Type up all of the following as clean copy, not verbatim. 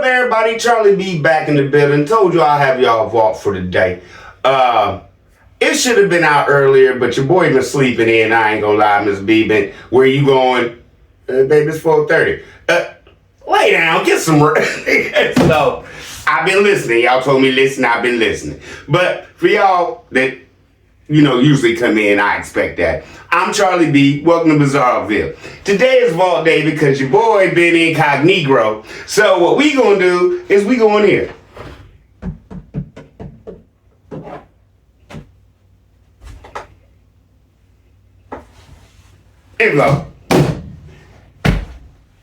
everybody? Charlie B back in the building. Told you I'll have y'all vault for the day. It should have been out earlier, but your boy been sleeping in. I ain't gonna lie, Miss B. Where you going? Baby, it's 4:30. Lay down, get some rest. So, I've been listening. Y'all told me listen, I've been listening. But for y'all that, usually come in, I expect that. I'm Charlie B. Welcome to Bizarreville. Today is Vault Day because your boy been incognito. So what we gonna do is we go in here. Envelope.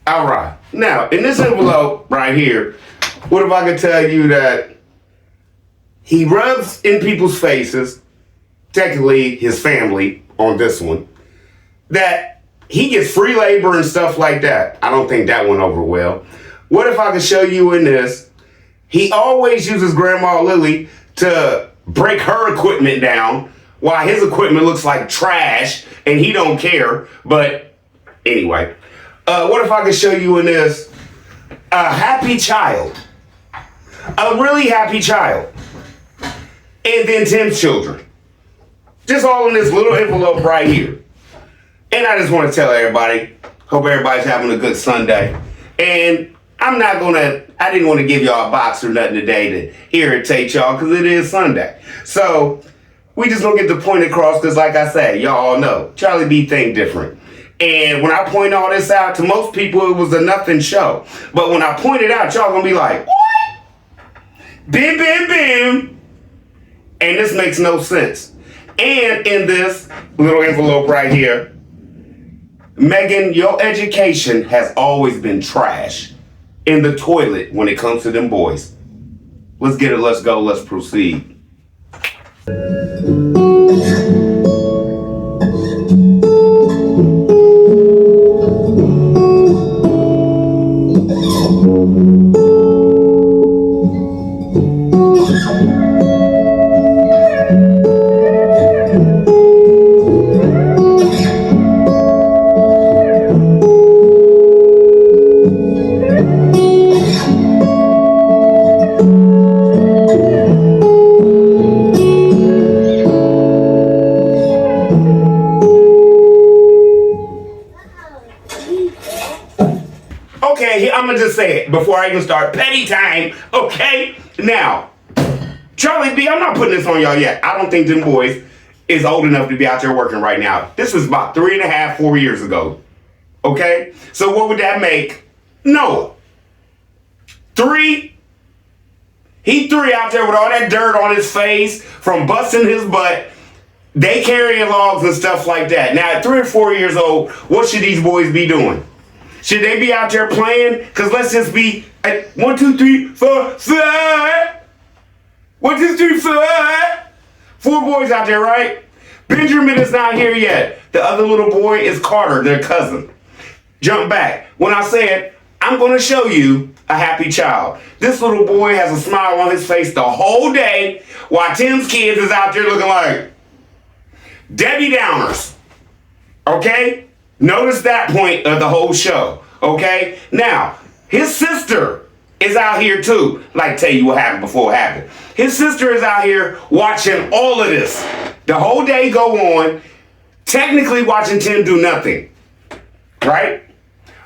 All right. Now, in this envelope right here, what if I could tell you that he rubs in people's faces, technically his family on this one, that he gets free labor and stuff like that. I don't think that went over well. What if I could show you in this, he always uses Grandma Lily to break her equipment down while his equipment looks like trash and he don't care. But anyway, what if I could show you in this, a happy child, a really happy child, and then 10 children. Just all in this little envelope right here. And I just want to tell everybody, hope everybody's having a good Sunday. And I didn't want to give y'all a box or nothing today to irritate y'all because it is Sunday. So we just gonna get the point across because like I say, y'all all know, Charlie B think different. And when I point all this out, to most people it was a nothing show. But when I point it out, y'all gonna be like, what? Bim, bim, bim. And this makes no sense. And in this little envelope right here, Megan, your education has always been trash in the toilet when it comes to them boys. Let's get it, let's go, let's proceed. Okay, I'm gonna just say it before I even start. Petty time, okay? Now, Charlie B, I'm not putting this on y'all yet. I don't think them boys is old enough to be out there working right now. This was about 3.5, 4 years ago, okay? So what would that make Noah? 3? He 3 out there with all that dirt on his face from busting his butt. They carrying logs and stuff like that. Now, at 3 or 4 years old, what should these boys be doing? Should they be out there playing? Because let's just be at 1, 2, 3, 4, 5. 1, 2, 3, 5. 4 boys out there, right? Benjamin is not here yet. The other little boy is Carter, their cousin. Jump back. When I said, I'm going to show you a happy child. This little boy has a smile on his face the whole day while Tim's kids is out there looking like Debbie Downers. Okay? Notice that point of the whole show, okay? Now, his sister is out here too. Like, tell you what happened before it happened. His sister is out here watching all of this. The whole day go on, technically watching Tim do nothing, right?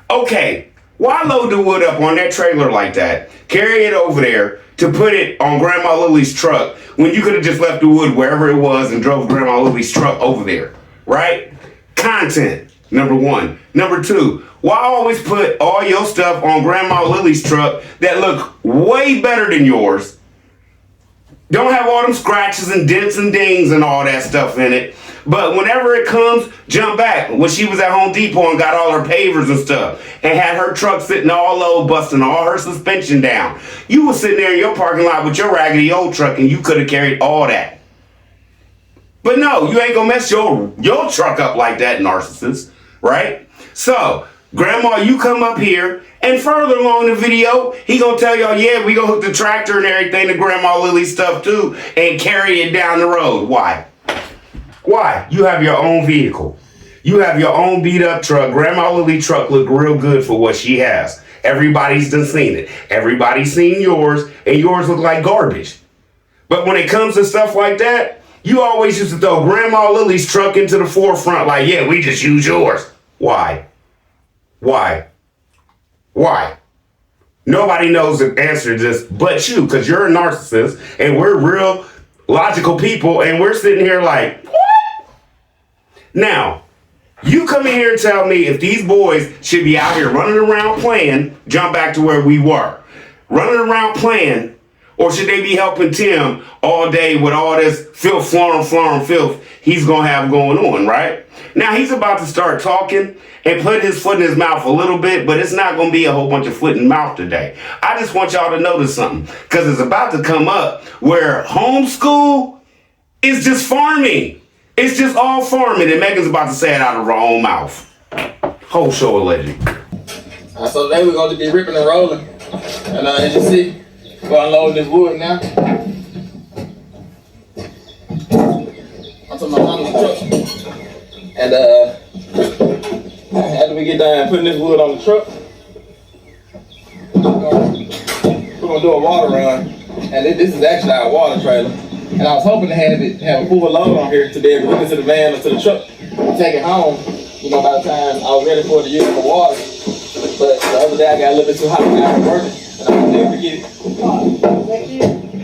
Okay, why load the wood up on that trailer like that, carry it over there to put it on Grandma Lily's truck when you could have just left the wood wherever it was and drove Grandma Lily's truck over there, right? Content. Number 1. Number 2, why always put all your stuff on Grandma Lily's truck that look way better than yours? Don't have all them scratches and dents and dings and all that stuff in it. But whenever it comes, jump back. When she was at Home Depot and got all her pavers and stuff and had her truck sitting all low, busting all her suspension down. You was sitting there in your parking lot with your raggedy old truck and you could have carried all that. But no, you ain't gonna mess your truck up like that, narcissist. Right? So, Grandma, you come up here, and further along the video, he gonna tell y'all, yeah, we gonna hook the tractor and everything to Grandma Lily's stuff too, and carry it down the road. Why? Why? You have your own vehicle. You have your own beat up truck. Grandma Lily's truck look real good for what she has. Everybody's done seen it. Everybody's seen yours, and yours look like garbage. But when it comes to stuff like that, you always used to throw Grandma Lily's truck into the forefront like, yeah, we just use yours. Why? Why? Why? Nobody knows the answer to this but you, because you're a narcissist, and we're real logical people, and we're sitting here like, what? Now, you come in here and tell me if these boys should be out here running around playing, jump back to where we were, running around playing, or should they be helping Tim all day with all this filth, filth he's going to have going on, right? Now, he's about to start talking and put his foot in his mouth a little bit, but it's not going to be a whole bunch of foot in mouth today. I just want y'all to notice something, because it's about to come up where homeschool is just farming. It's just all farming, and Megan's about to say it out of her own mouth. Whole show alleged. So today we're going to be ripping and rolling. And as you see, we're unloading this wood now. Onto my mama's truck. And after we get done putting this wood on the truck, we're going to do a water run. And this is actually our water trailer. And I was hoping to have a full load on here to be able to hook it to the van or to the truck and take it home. You know, by the time I was ready for it to use for water. But the other day I got a little bit too hot when I was working, and I was able to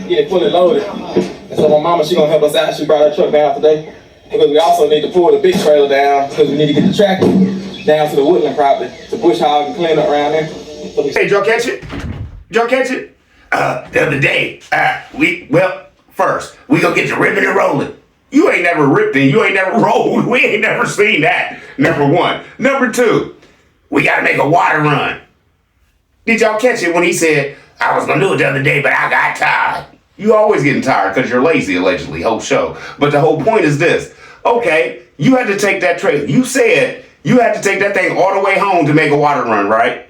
get it fully loaded. And so my mama, she gonna help us out. She brought her truck down today because we also need to pull the big trailer down because we need to get the tractor down to the woodland property to bush hog and clean up around there. So hey, did y'all catch it? Did y'all catch it? The other day, first, we gonna get you ripping and rolling. You ain't never ripped and you ain't never rolled. We ain't never seen that. Number one. Number two, we gotta make a water run. Did y'all catch it when he said, I was gonna do it the other day, but I got tired? You always getting tired because you're lazy, allegedly, whole show. But the whole point is this. Okay, you had to take that trailer. You said you had to take that thing all the way home to make a water run, right?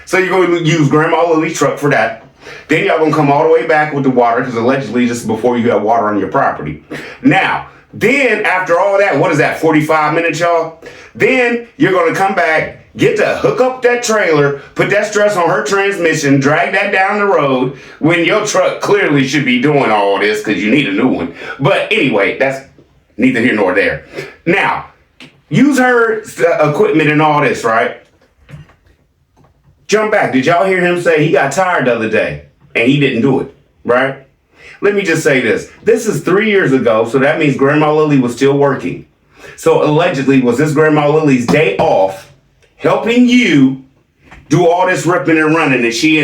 So you're going to use Grandma Lily's truck for that. Then y'all gonna come all the way back with the water, because allegedly this is before you got water on your property. Now, then after all that, what is that, 45 minutes, y'all? Then you're gonna come back, get to hook up that trailer, put that stress on her transmission, drag that down the road, when your truck clearly should be doing all this because you need a new one. But anyway, that's neither here nor there. Now, use her equipment and all this, right? Jump back. Did y'all hear him say he got tired the other day and he didn't do it, right? Let me just say this. This is 3 years ago, so that means Grandma Lily was still working. So allegedly, was this Grandma Lily's day off helping you do all this ripping and running, and she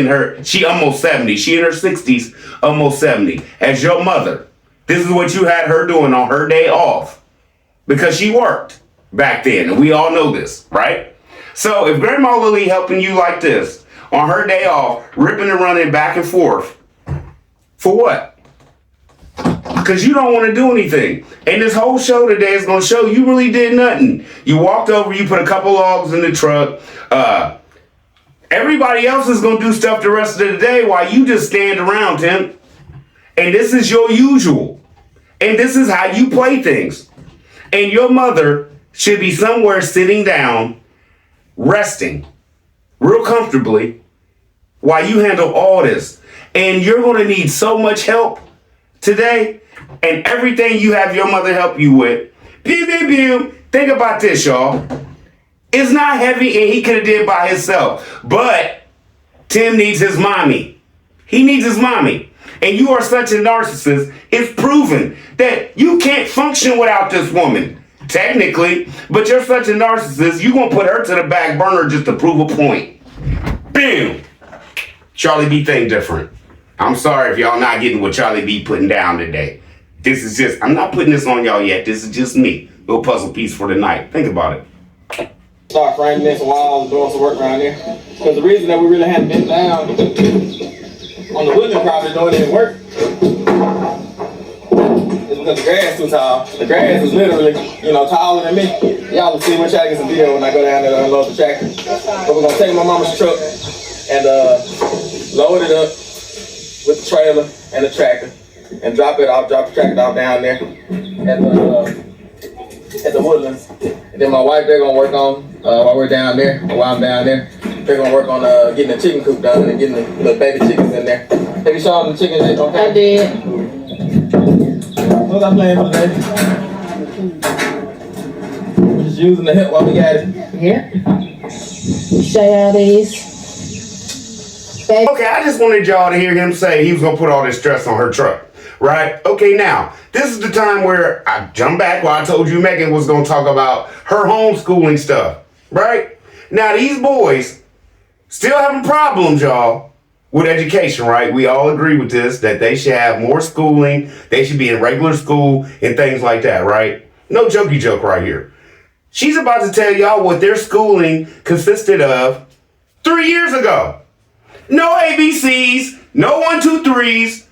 almost 70. She in her 60s, almost 70. As your mother, this is what you had her doing on her day off because she worked back then, and we all know this, right? So if Grandma Lily helping you like this on her day off, ripping and running back and forth, for what? Because you don't want to do anything. And this whole show today is going to show you really did nothing. You walked over, you put a couple logs in the truck. Everybody else is going to do stuff the rest of the day while you just stand around, Tim. And this is your usual. And this is how you play things. And your mother should be somewhere sitting down, resting real comfortably while you handle all this. And you're going to need so much help today, and everything you have your mother help you with. Pew, pew, pew. Think about this, y'all. It's not heavy, and he could have did by himself. But Tim needs his mommy. He needs his mommy. And you are such a narcissist, it's proven that you can't function without this woman. Technically, but you're such a narcissist, you're going to put her to the back burner just to prove a point. Boom. Charlie B think different. I'm sorry if y'all not getting what Charlie B putting down today. This is just, I'm not putting this on y'all yet. This is just me. Little puzzle piece for the night. Think about it. Start framing this walls and doing some work around there. Because the reason that we really hadn't been down on the woodland property doing any work is because the grass is too tall. The grass is literally, taller than me. Y'all will see, we'll try to get some video when I go down there to unload the tractor. But we're going to take my mama's truck and load it up with the trailer and the tractor and drop the tractor off down there at the woodlands. And then my wife, they're gonna work on while we're down there, while I'm down there. they're gonna work on getting the chicken coop done and getting the baby chickens in there. Have you shown them the chickens yet? Okay. I did. What was I playing for today? We're just using the hip while we got it. Yeah. Show y'all these. Okay, I just wanted y'all to hear him say he was gonna put all this stress on her truck, right? Okay, now, this is the time where I jump back where I told you Megan was gonna talk about her homeschooling stuff, right? Now, these boys still having problems, y'all, with education, right? We all agree with this, that they should have more schooling, they should be in regular school and things like that, right? No jokey joke right here. She's about to tell y'all what their schooling consisted of 3 years ago. No ABCs, no 1, 2, 3s.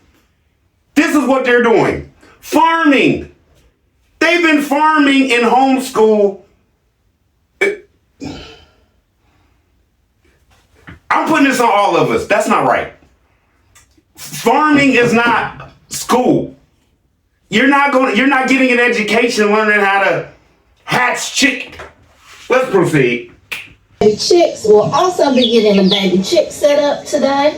This is what they're doing. Farming. They've been farming in homeschool. I'm putting this on all of us. That's not right. Farming is not school. You're not getting an education learning how to hatch chicken. Let's proceed. The chicks will also be getting a baby chick set up today.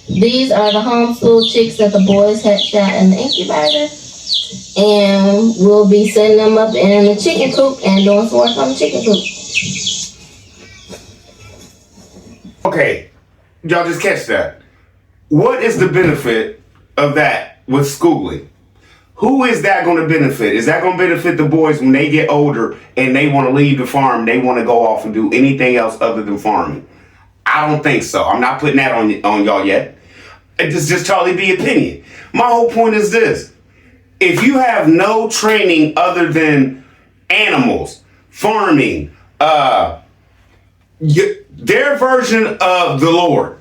These are the homeschool chicks that the boys hatched out in the incubator. And we'll be setting them up in the chicken coop and doing some work on the chicken coop. Okay, y'all just catch that. What is the benefit of that with schooling? Who is that going to benefit? Is that going to benefit the boys when they get older and they want to leave the farm, they want to go off and do anything else other than farming? I don't think so. I'm not putting that on y'all yet. It's just Charlie B opinion. My whole point is this. If you have no training other than animals, farming, their version of the Lord,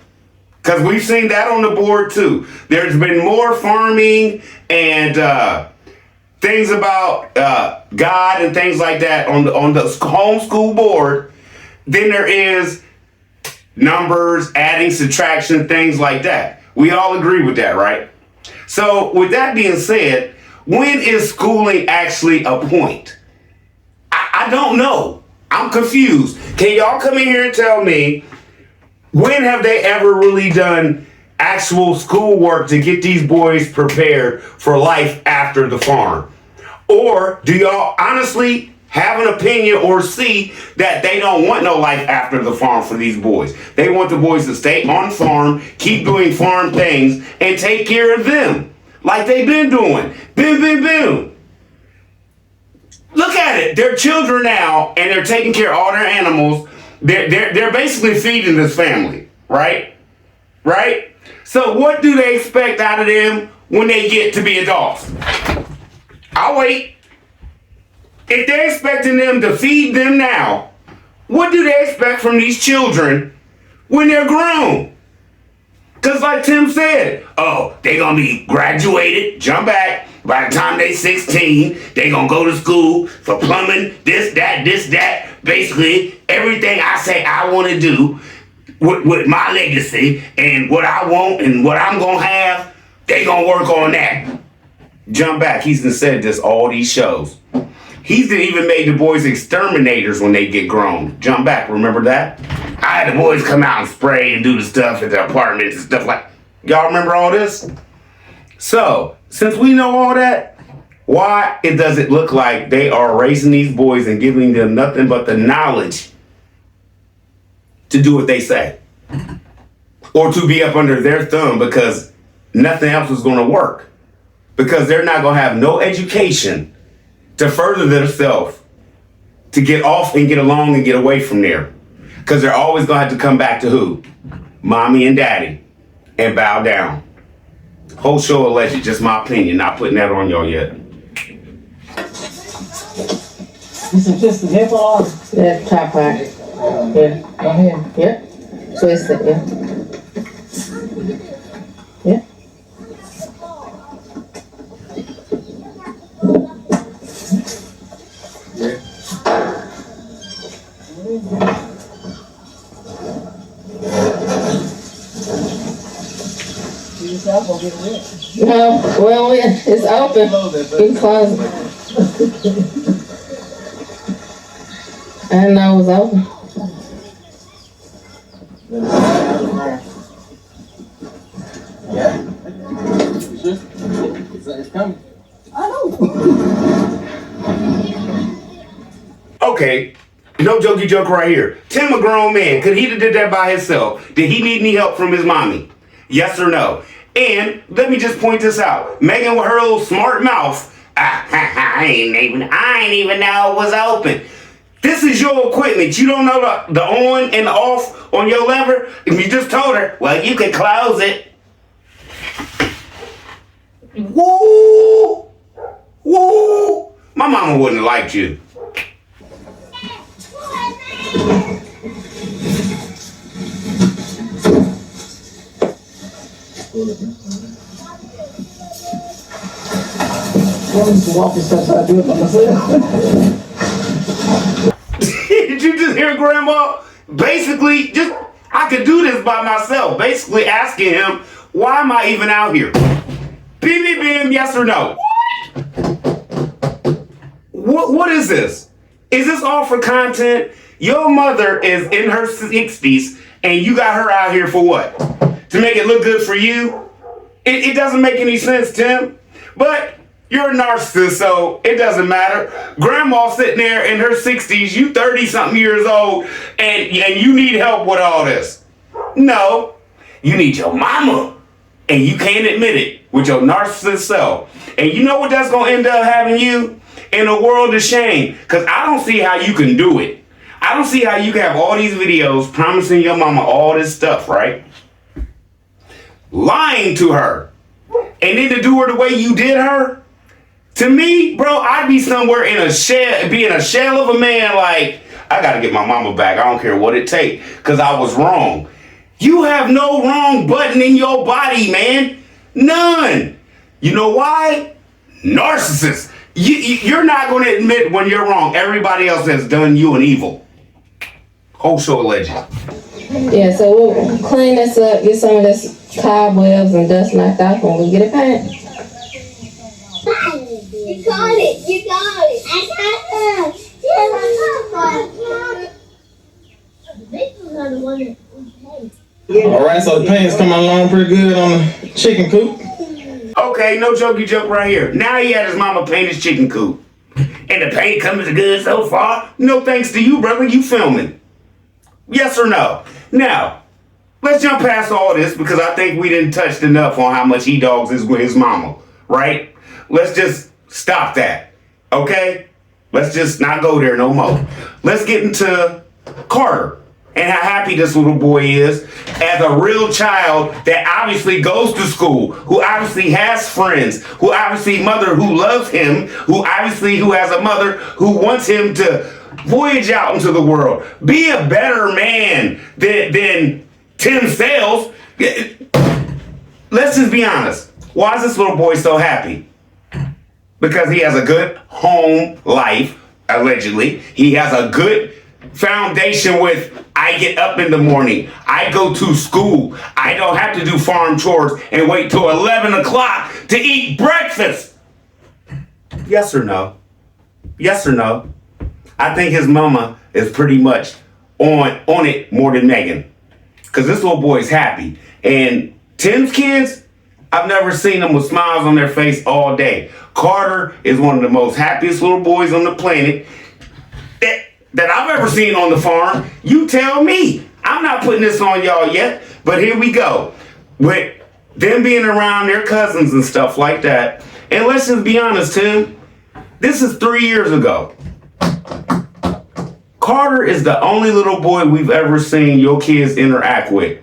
because we've seen that on the board too. There's been more farming and things about God and things like that on the homeschool board than there is numbers, adding, subtraction, things like that. We all agree with that, right? So with that being said, when is schooling actually a point? I don't know. I'm confused. Can y'all come in here and tell me, when have they ever really done actual schoolwork to get these boys prepared for life after the farm? Or do y'all honestly have an opinion or see that they don't want no life after the farm for these boys? They want the boys to stay on farm, keep doing farm things, and take care of them like they've been doing. Boom, boom, boom. Look at it. They're children now, and they're taking care of all their animals. They're basically feeding this family, right? Right? So what do they expect out of them when they get to be adults? I'll wait. If they're expecting them to feed them now, what do they expect from these children when they're grown? Because like Tim said, oh, they going to be graduated, jump back. By the time they 16, they going to go to school for plumbing, this, that. Basically, everything I say I want to do with my legacy and what I want and what I'm going to have, they going to work on that. Jump back. He's done said this all these shows. He's even made the boys exterminators when they get grown. Jump back. Remember that? I had the boys come out and spray and do the stuff at the apartments and stuff like. Y'all remember all this? So, since we know all that, why it does it look like they are raising these boys and giving them nothing but the knowledge to do what they say? Or to be up under their thumb because nothing else is going to work. Because they're not going to have no education to further themselves, to get off and get along and get away from there. Because they're always going to have to come back to who? Mommy and daddy. And bow down. Whole show alleged, just my opinion, not putting that on y'all yet. This is just the nipple on? That top part. Yeah. Go ahead. Yep. Twist it, yeah. Yeah. No, well, it's open. You can close it. I didn't know it was open. Okay, no jokey joke right here. Tim, a grown man, could he have did that by himself? Did he need any help from his mommy? Yes or no? And let me just point this out. Megan with her little smart mouth, I ain't even know it was open. This is your equipment. You don't know the on and the off on your lever? If you just told her, well, you can close it. Woo! Woo! My mama wouldn't have liked you. Did you just hear Grandma? Basically, I could do this by myself. Basically asking him, why am I even out here? Bim, yes or no? What is this? Is this all for content? Your mother is in her 60s and you got her out here for what? To make it look good for you? It doesn't make any sense, Tim. But you're a narcissist, so it doesn't matter. Grandma sitting there in her 60s, you 30-something years old, and you need help with all this. No, you need your mama. And you can't admit it with your narcissist self. And you know what that's going to end up having you? In a world of shame. Because I don't see how you can do it. I don't see how you can have all these videos promising your mama all this stuff, right? Lying to her. And then to do her the way you did her. To me, bro, I'd be somewhere in a shell, be in a shell of a man like, I got to get my mama back. I don't care what it takes. Because I was wrong. You have no wrong button in your body, man. None. You know why? Narcissist. You're not going to admit when you're wrong. Everybody else has done you an evil. Whole show alleged. Yeah, so we'll clean this up, get some of this cobwebs and dust knocked off when we get it painted. You got it. You got it. I got it. All right, so the paint's coming along pretty good on the chicken coop. Okay, no jokey joke right here. Now he had his mama paint his chicken coop. And the paint comes good so far. No thanks to you, brother. You filming. Yes or no? Now, let's jump past all this because I think we didn't touch enough on how much he dogs is with his mama, right? Let's just stop that, okay? Let's just not go there no more. Let's get into Carter and how happy this little boy is as a real child that obviously goes to school, who obviously has friends, who obviously mother who loves him, who has a mother who wants him to voyage out into the world. Be a better man than Tim Sales. Let's just be honest. Why is this little boy so happy? Because he has a good home life, allegedly. He has a good foundation with, I get up in the morning, I go to school, I don't have to do farm chores and wait till 11 o'clock to eat breakfast. Yes or no? Yes or no? I think his mama is pretty much on it more than Megan. Because this little boy's happy. And Tim's kids, I've never seen them with smiles on their face all day. Carter is one of the most happiest little boys on the planet that I've ever seen on the farm. You tell me. I'm not putting this on y'all yet, but here we go. With them being around their cousins and stuff like that. And let's just be honest, Tim. This is 3 years ago. Carter is the only little boy we've ever seen your kids interact with.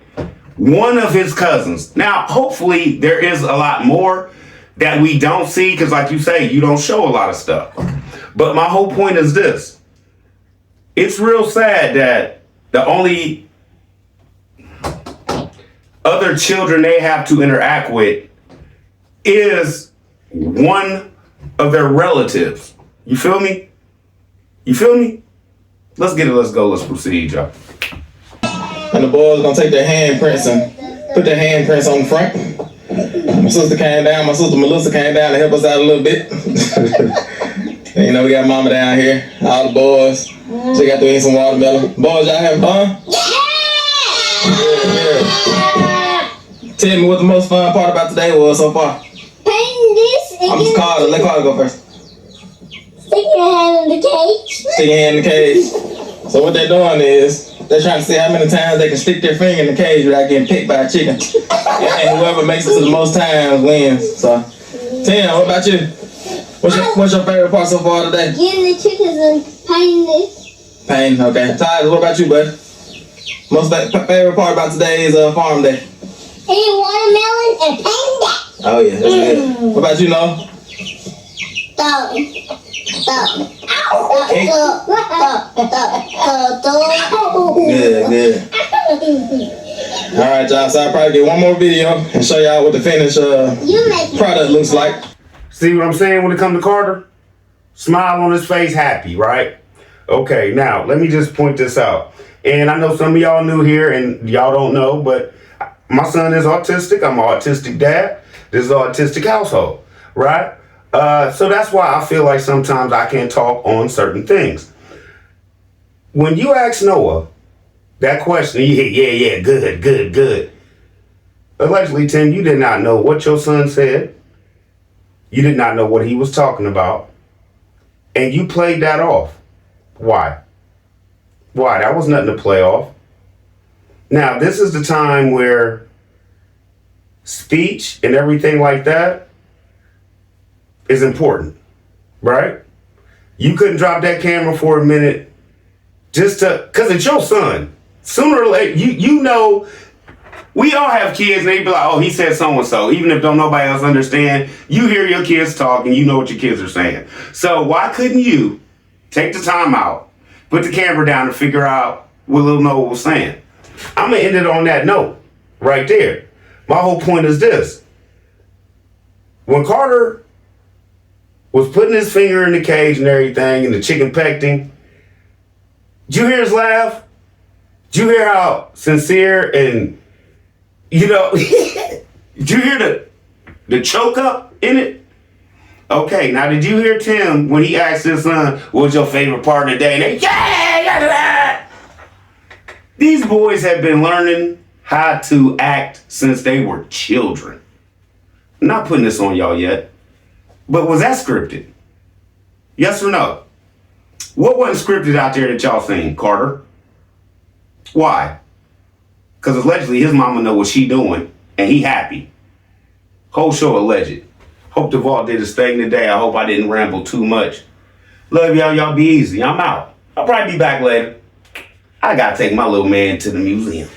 One of his cousins. Now, hopefully, there is a lot more that we don't see, because like you say, you don't show a lot of stuff. But my whole point is this. It's real sad that the only other children they have to interact with is one of their relatives. You feel me? You feel me? Let's get it, let's go, let's proceed, y'all. And the boys gonna take their handprints and put their handprints on the front. My sister came down, my sister Melissa came down to help us out a little bit. And, you know, we got mama down here, all the boys. She got to eat some watermelon. Boys, y'all having fun? Yeah. Tell me what the most fun part about today was so far. Painting this and I'm just Carter. Let Carter go first. Stick your hand in the cage. chicken head in the cage. So what they're doing is they're trying to see how many times they can stick their finger in the cage without getting picked by a chicken. And whoever makes it to the most times wins. So, Tim, what about you? What's your favorite part so far today? Getting the chickens and painting this. Pain, okay. Tyler, what about you, bud? Most favorite part about today is farm day. Eating watermelon and painting that. Oh yeah, that's good. What about you, Noah? Good. All right, y'all. So I'll probably get one more video and show y'all what the finished product looks like. See what I'm saying when it comes to Carter? Smile on his face, happy, right? Okay, now let me just point this out. And I know some of y'all new here and y'all don't know, but my son is autistic. I'm an autistic dad. This is an autistic household, right? So that's why I feel like sometimes I can't talk on certain things. When you ask Noah that question, yeah, good. Allegedly, Tim, you did not know what your son said. You did not know what he was talking about. And you played that off. Why? That was nothing to play off. Now, this is the time where speech and everything like that is important, right? You couldn't drop that camera for a minute because it's your son. Sooner or later, you know, we all have kids and they be like, oh, he said so-and-so. Even if don't nobody else understand, you hear your kids talk and you know what your kids are saying. So why couldn't you take the time out, put the camera down and figure out what little Noah was saying? I'm going to end it on that note right there. My whole point is this. When Carter was putting his finger in the cage and everything and the chicken pecked him, did you hear his laugh? Did you hear how sincere and, you know, did you hear the choke up in it? Okay, now did you hear Tim when he asked his son, what's your favorite part of the day? And they, yeah. These boys have been learning how to act since they were children. I'm not putting this on y'all yet, but was that scripted? Yes or no? What wasn't scripted out there that y'all seen, Carter? Why? Because allegedly his mama know what she doing and he happy. Whole show alleged. Hope Duvall did his thing today. I hope I didn't ramble too much. Love y'all. Y'all be easy. I'm out. I'll probably be back later. I gotta take my little man to the museum.